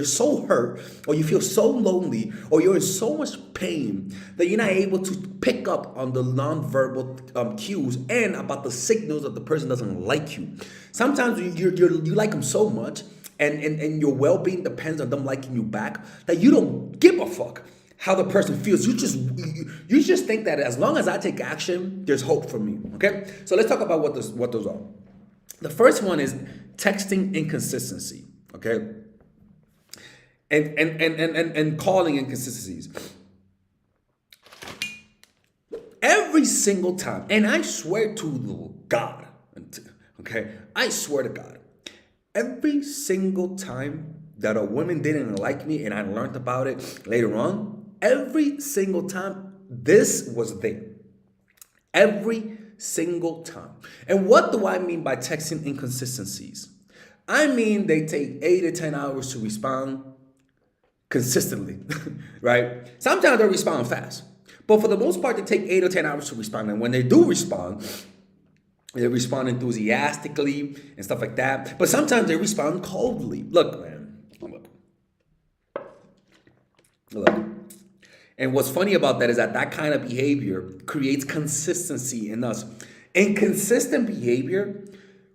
so hurt, or you feel so lonely, or you're in so much pain that you're not able to pick up on the nonverbal cues and about the signals that the person doesn't like you. Sometimes you like them so much, and your well-being depends on them liking you back, that you don't give a fuck how the person feels. You just think that as long as I take action, there's hope for me. Okay, so let's talk about what those are. The first one is texting inconsistency. Okay. And calling inconsistencies. Every single time, and I swear to God, okay, I swear to God, every single time that a woman didn't like me and I learned about it later on, every single time this was there. Every single time. And what do I mean by texting inconsistencies? I mean they take 8 to 10 hours to respond consistently, right? Sometimes they respond fast, but for the most part, they take 8 or 10 hours to respond. And when they do respond, they respond enthusiastically and stuff like that. But sometimes they respond coldly. Look, man, look. And what's funny about that is that kind of behavior creates consistency in us. Inconsistent behavior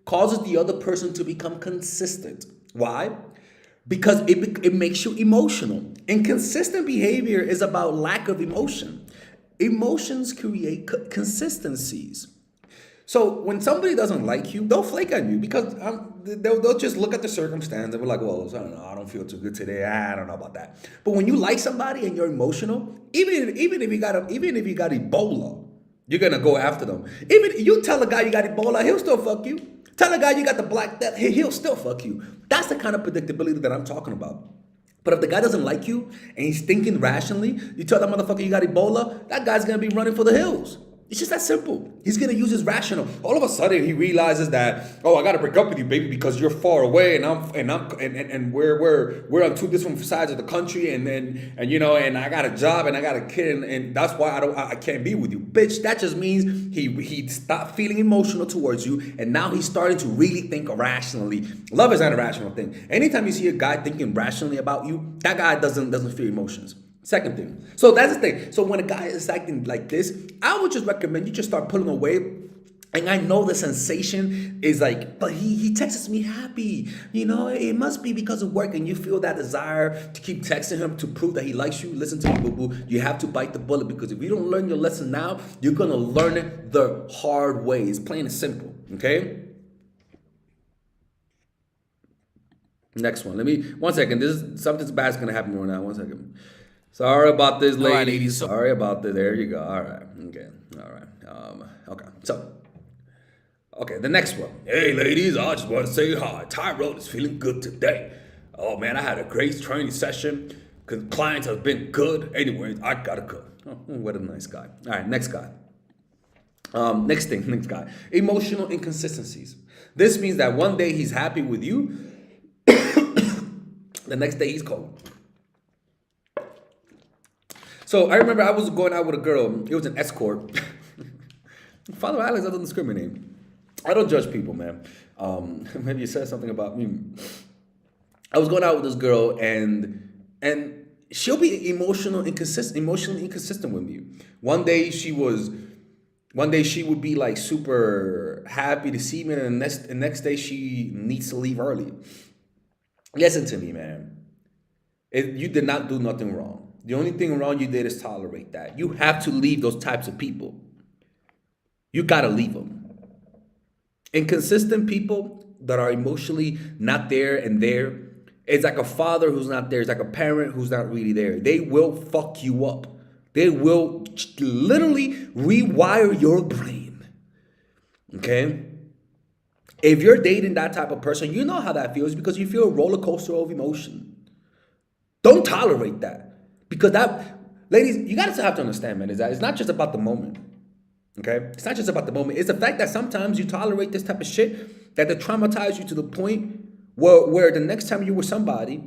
causes the other person to become consistent. Why? Because it makes you emotional. Inconsistent behavior is about lack of emotion. Emotions create consistencies. So when somebody doesn't like you, they'll flake on you because they'll just look at the circumstance and be like, well, I don't know, I don't feel too good today. I don't know about that. But when you like somebody and you're emotional, even if you got Ebola, you're gonna go after them. Even you tell a guy you got Ebola, he'll still fuck you. Tell a guy you got the Black Death, he'll still fuck you. That's the kind of predictability that I'm talking about. But if the guy doesn't like you and he's thinking rationally, you tell that motherfucker you got Ebola, that guy's gonna be running for the hills. It's just that simple. He's gonna use his rational. All of a sudden, he realizes that, oh, I gotta break up with you, baby, because you're far away, and we're on two different sides of the country, and I got a job and I got a kid, and that's why I can't be with you, bitch. That just means he stopped feeling emotional towards you, and now he's starting to really think rationally. Love is not a rational thing. Anytime you see a guy thinking rationally about you, that guy doesn't feel emotions. Second thing. So that's the thing. So when a guy is acting like this, I would just recommend you just start pulling away. And I know the sensation is like, but he texts me happy. It must be because of work, and you feel that desire to keep texting him to prove that he likes you. Listen to me, boo-boo. You have to bite the bullet, because if you don't learn your lesson now, you're going to learn it the hard way. It's plain and simple, okay? Next one. One second. Something bad's going to happen right now. 1 second. Sorry about this, ladies. Sorry about this. There you go. All right. Okay. All right. Okay. So, the next one. Hey, ladies, I just want to say hi. Tyrone is feeling good today. Oh, man, I had a great training session. Clients have been good. Anyways, I got to go. Oh, what a nice guy. All right, next guy. Next guy. Emotional inconsistencies. This means that one day he's happy with you. The next day he's cold. So I remember I was going out with a girl. It was an escort. Father Alex doesn't discriminate. I don't judge people, man. Maybe you said something about me. I was going out with this girl, and she'll be emotionally inconsistent with me. One day she would be like super happy to see me, and the next day she needs to leave early. Listen to me, man. You did not do nothing wrong. The only thing wrong you did is tolerate that. You have to leave those types of people. You got to leave them. Inconsistent people that are emotionally not there and there, it's like a father who's not there. It's like a parent who's not really there. They will fuck you up. They will literally rewire your brain. Okay? If you're dating that type of person, you know how that feels, because you feel a roller coaster of emotion. Don't tolerate that. Because ladies, you gotta have to understand, man, is that it's not just about the moment. Okay? It's not just about the moment. It's the fact that sometimes you tolerate this type of shit that they traumatize you to the point where the next time you're with somebody,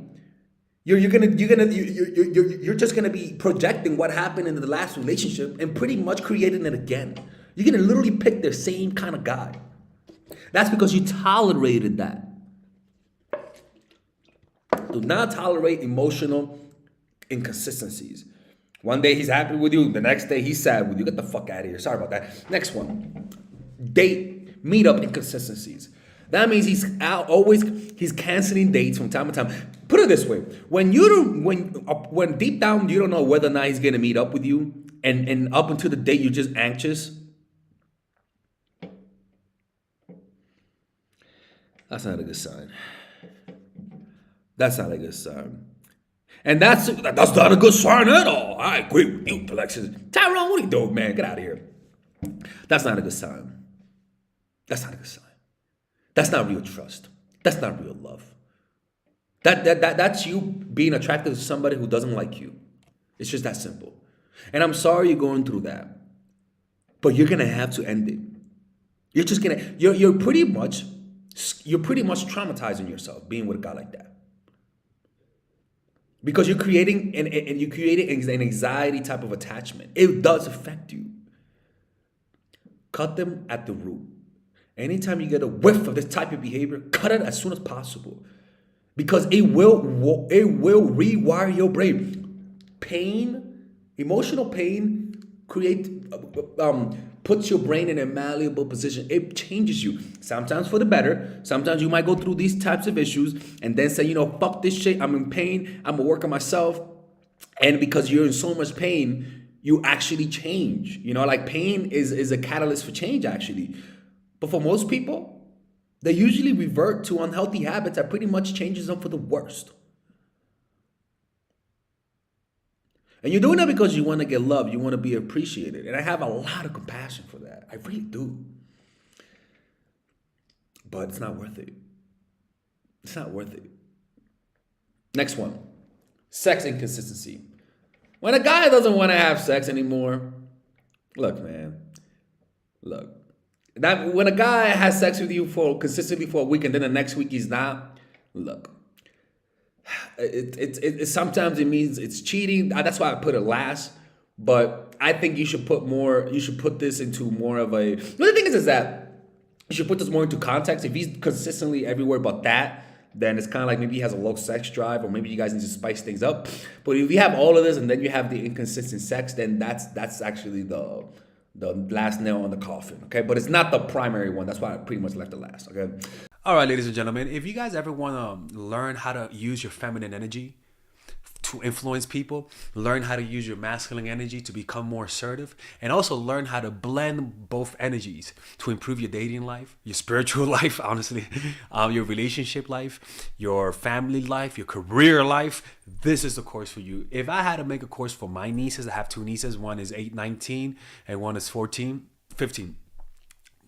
you're just gonna be projecting what happened in the last relationship and pretty much creating it again. You're gonna literally pick the same kind of guy. That's because you tolerated that. Do not tolerate emotional inconsistencies. One day he's happy with you, the next day he's sad with you. Get the fuck out of here. Sorry about that. Next one. Date, meetup inconsistencies. That means he's canceling dates from time to time. Put it this way: when deep down you don't know whether or not he's gonna meet up with you, and up until the date you're just anxious. That's not a good sign. That's not a good sign. And that's not a good sign at all. I agree with you, Alexis. Tyrone, what are you doing, man? Get out of here. That's not a good sign. That's not a good sign. That's not real trust. That's not real love. That's you being attracted to somebody who doesn't like you. It's just that simple. And I'm sorry you're going through that, but you're gonna have to end it. You're pretty much traumatizing yourself being with a guy like that. Because you're creating an anxiety type of attachment. It does affect you. Cut them at the root. Anytime you get a whiff of this type of behavior, cut it as soon as possible. Because it will rewire your brain. Pain, emotional pain, puts your brain in a malleable position. It changes you. Sometimes for the better. Sometimes you might go through these types of issues and then say, fuck this shit. I'm in pain. I'm gonna work on myself. And because you're in so much pain, you actually change. Like pain is a catalyst for change, actually. But for most people, they usually revert to unhealthy habits that pretty much changes them for the worst. And you're doing that because you want to get loved. You want to be appreciated. And I have a lot of compassion for that. I really do. But it's not worth it. It's not worth it. Next one. Sex inconsistency. When a guy doesn't want to have sex anymore, look, man. Look. When a guy has sex with you consistently for a week and then the next week he's not, look. It sometimes it means it's cheating. That's why I put it last. But I think you should put this into more of a. The thing is that you should put this more into context. If he's consistently everywhere but that, then it's kind of like maybe he has a low sex drive, or maybe you guys need to spice things up. But if you have all of this and then you have the inconsistent sex, then that's actually the last nail on the coffin, okay? But it's not the primary one. That's why I pretty much left it last, okay? All right, ladies and gentlemen, if you guys ever want to learn how to use your feminine energy to influence people, learn how to use your masculine energy to become more assertive, and also learn how to blend both energies to improve your dating life, your spiritual life, honestly, your relationship life, your family life, your career life, this is the course for you. If I had to make a course for my nieces, I have two nieces, one is 19 and one is 15.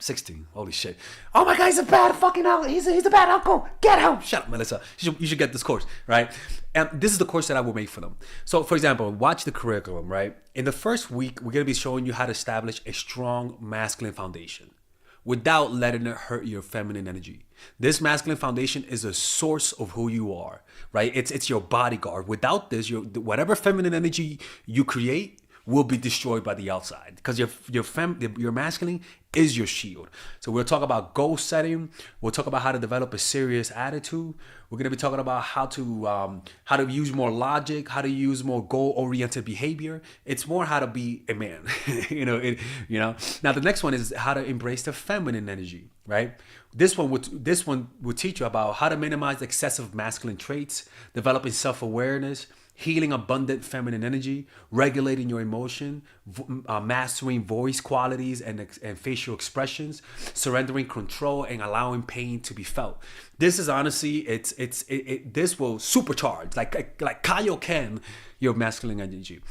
16. Holy shit. Oh my God, he's a bad fucking uncle. He's a bad uncle. Get him. Shut up, Melissa. You should get this course, right? And this is the course that I will make for them. So, for example, watch the curriculum, right? In the first week, we're going to be showing you how to establish a strong masculine foundation without letting it hurt your feminine energy. This masculine foundation is a source of who you are, right? It's your bodyguard. Without this, whatever feminine energy you create will be destroyed by the outside, because your masculine is your shield. So we'll talk about goal setting. We'll talk about how to develop a serious attitude. We're going to be talking about how to use more logic, how to use more goal-oriented behavior. It's more how to be a man. Now the next one is how to embrace the feminine energy, right? This one would teach you about how to minimize excessive masculine traits, developing self-awareness, healing abundant feminine energy, regulating your emotion, mastering voice qualities and facial expressions, surrendering control, and allowing pain to be felt. This is honestly, this will supercharge, like Kaioken, your masculine energy.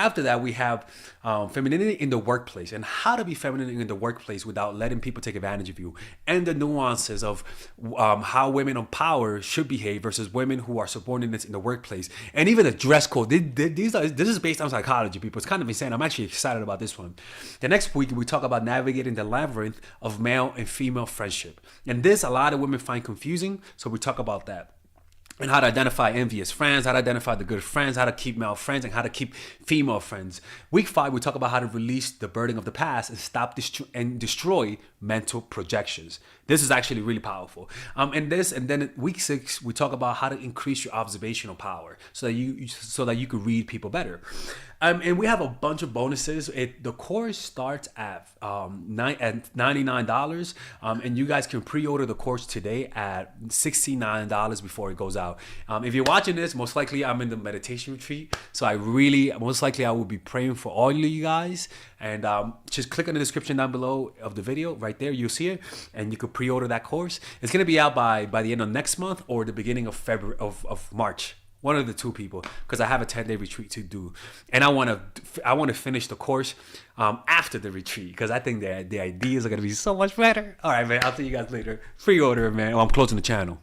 After that, we have femininity in the workplace, and how to be feminine in the workplace without letting people take advantage of you, and the nuances of how women on power should behave versus women who are subordinates in the workplace, and even a dress code. This is based on psychology, people. It's kind of insane. I'm actually excited about this one. The next week, we talk about navigating the labyrinth of male and female friendship, and this a lot of women find confusing, so we talk about that. and how to identify envious friends, how to identify the good friends, how to keep male friends, and how to keep female friends. Week 5, we talk about how to release the burden of the past and stop and destroy mental projections. This is actually really powerful. And then week 6, we talk about how to increase your observational power so that you could read people better. And we have a bunch of bonuses. The course starts at $99, and you guys can pre-order the course today at $69 before it goes out. If you're watching this, most likely I'm in the meditation retreat, so most likely I will be praying for all of you guys. And just click on the description down below of the video. Right there, you'll see it, and you could pre-order that course. It's gonna be out by the end of next month or the beginning of February of March. One of the two, people, because I have a 10-day retreat to do, and I want to finish the course after the retreat, because I think the ideas are gonna be so much better. All right, man. I'll see you guys later. Pre-order, man. Oh, I'm closing the channel.